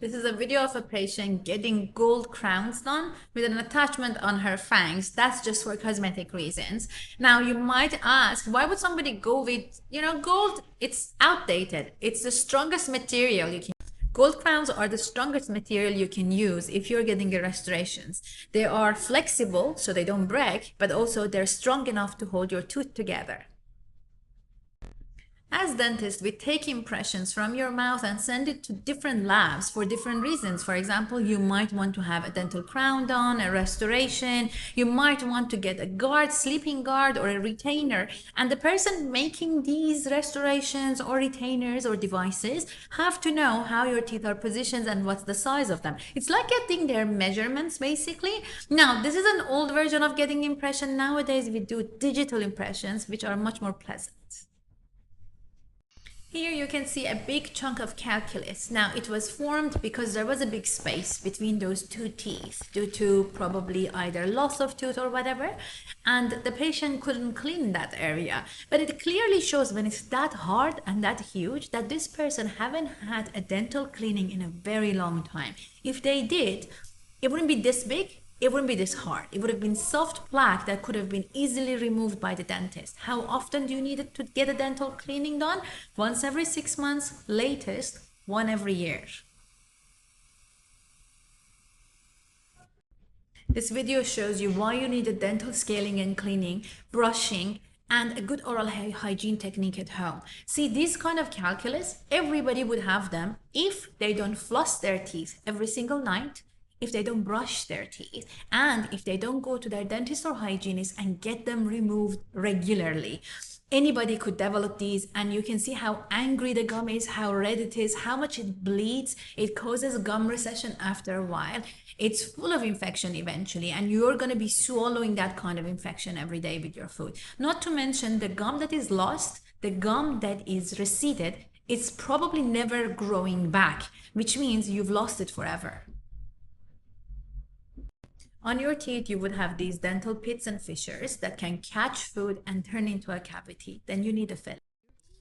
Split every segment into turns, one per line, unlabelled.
This is a video of a patient getting gold crowns done with an attachment on her fangs. That's just for cosmetic reasons. Now, you might ask, why would somebody go with, gold? It's outdated. It's the strongest material you can. Gold crowns are the strongest material you can use if you're getting a restorations. They are flexible, so they don't break, but also they're strong enough to hold your tooth together. As dentists, we take impressions from your mouth and send it to different labs for different reasons. For example, you might want to have a dental crown done, a restoration. You might want to get a guard, sleeping guard, or a retainer. And the person making these restorations or retainers or devices have to know how your teeth are positioned and what's the size of them. It's like getting their measurements, basically. Now, this is an old version of getting impression. Nowadays, we do digital impressions, which are much more pleasant. Here you can see a big chunk of calculus. Now, it was formed because there was a big space between those two teeth due to probably either loss of tooth or whatever, and the patient couldn't clean that area. But it clearly shows when it's that hard and that huge that this person haven't had a dental cleaning in a very long time. If they did, it wouldn't be this big. It wouldn't be this hard. It would have been soft plaque that could have been easily removed by the dentist. How often do you need it to get a dental cleaning done? Once every 6 months, latest, one every year. This video shows you why you need a dental scaling and cleaning, brushing, and a good oral hygiene technique at home. See, these kind of calculus, everybody would have them if they don't floss their teeth every single night, if they don't brush their teeth, and if they don't go to their dentist or hygienist and get them removed regularly. Anybody could develop these, and you can see how angry the gum is, how red it is, how much it bleeds. It causes gum recession after a while. It's full of infection eventually, and you're going to be swallowing that kind of infection every day with your food. Not to mention the gum that is lost, the gum that is receded, it's probably never growing back, which means you've lost it forever. On your teeth, you would have these dental pits and fissures that can catch food and turn into a cavity. Then you need a filling.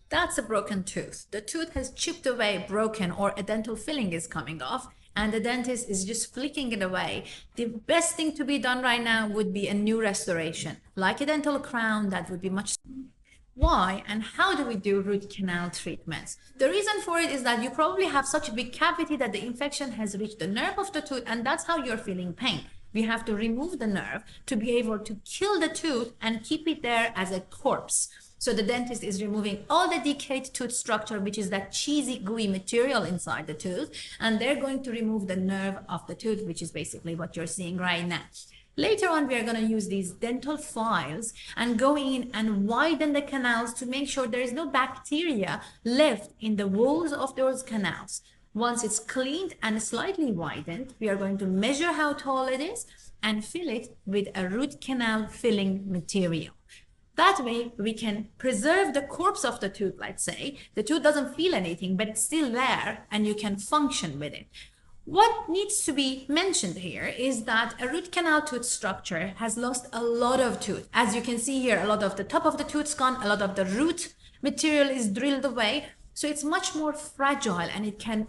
That's a broken tooth. The tooth has chipped away, broken, or a dental filling is coming off, and the dentist is just flicking it away. The best thing to be done right now would be a new restoration, like a dental crown. That would be much. Why and how do we do root canal treatments? The reason for it is that you probably have such a big cavity that the infection has reached the nerve of the tooth, and that's how you're feeling pain. We have to remove the nerve to be able to kill the tooth and keep it there as a corpse. So the dentist is removing all the decayed tooth structure, which is that cheesy, gooey material inside the tooth, and they're going to remove the nerve of the tooth, which is basically what you're seeing right now. Later on, we are going to use these dental files and go in and widen the canals to make sure there is no bacteria left in the walls of those canals. Once it's cleaned and slightly widened, we are going to measure how tall it is and fill it with a root canal filling material. That way, we can preserve the corpse of the tooth, let's say. The tooth doesn't feel anything, but it's still there and you can function with it. What needs to be mentioned here is that a root canal tooth structure has lost a lot of tooth. As you can see here, a lot of the top of the tooth's gone, a lot of the root material is drilled away. So it's much more fragile and it can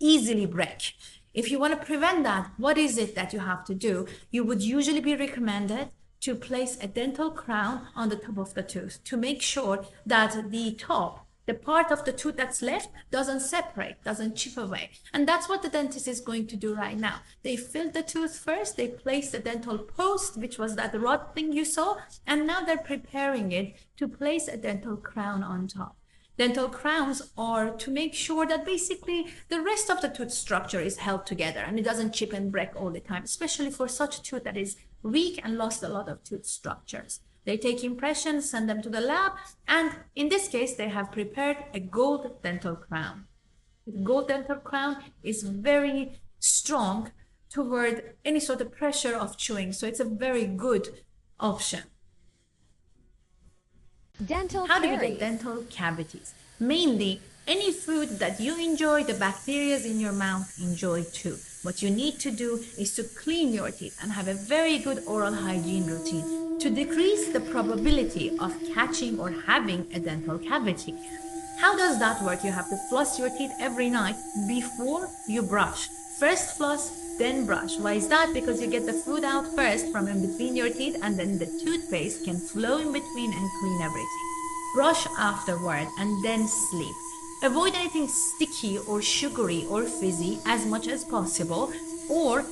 easily break. If you want to prevent that, what is it that you have to do? You would usually be recommended to place a dental crown on the top of the tooth to make sure that the top, the part of the tooth that's left, doesn't separate, doesn't chip away. And that's what the dentist is going to do right now. They filled the tooth first, they placed the dental post, which was that rod thing you saw, and now they're preparing it to place a dental crown on top. Dental crowns are to make sure that basically the rest of the tooth structure is held together and it doesn't chip and break all the time, especially for such a tooth that is weak and lost a lot of tooth structures. They take impressions, send them to the lab, and in this case, they have prepared a gold dental crown. The gold dental crown is very strong toward any sort of pressure of chewing, so it's a very good option. How do we get dental cavities? Mainly, any food that you enjoy, the bacteria in your mouth enjoy too. What you need to do is to clean your teeth and have a very good oral hygiene routine to decrease the probability of catching or having a dental cavity. How does that work? You have to floss your teeth every night before you brush. First floss, then brush. Why is that? Because you get the food out first from in between your teeth, and then the toothpaste can flow in between and clean everything. Brush afterward and then sleep. Avoid anything sticky or sugary or fizzy as much as possible, or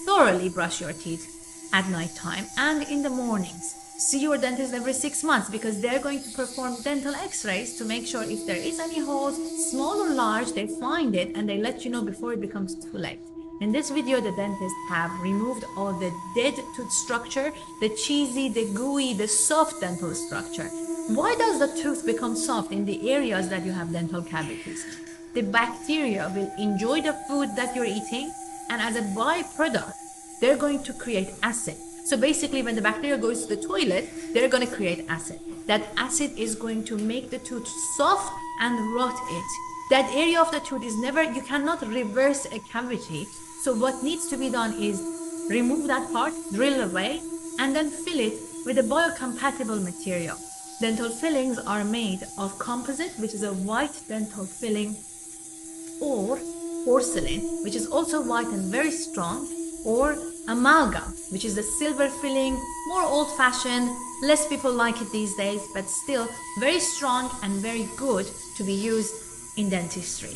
thoroughly brush your teeth at night time and in the mornings. See your dentist every 6 months because they're going to perform dental x-rays to make sure if there is any holes, small or large, they find it and they let you know before it becomes too late. In this video, the dentists have removed all the dead tooth structure, the cheesy, the gooey, the soft dental structure. Why does the tooth become soft in the areas that you have dental cavities? The bacteria will enjoy the food that you're eating, and as a byproduct, they're going to create acid. So basically, when the bacteria goes to the toilet, they're going to create acid. That acid is going to make the tooth soft and rot it. That area of the tooth is never, you cannot reverse a cavity. So what needs to be done is remove that part, drill away, and then fill it with a biocompatible material. Dental fillings are made of composite, which is a white dental filling, or porcelain, which is also white and very strong, or amalgam, which is the silver filling, more old-fashioned, less people like it these days, but still very strong and very good to be used in dentistry.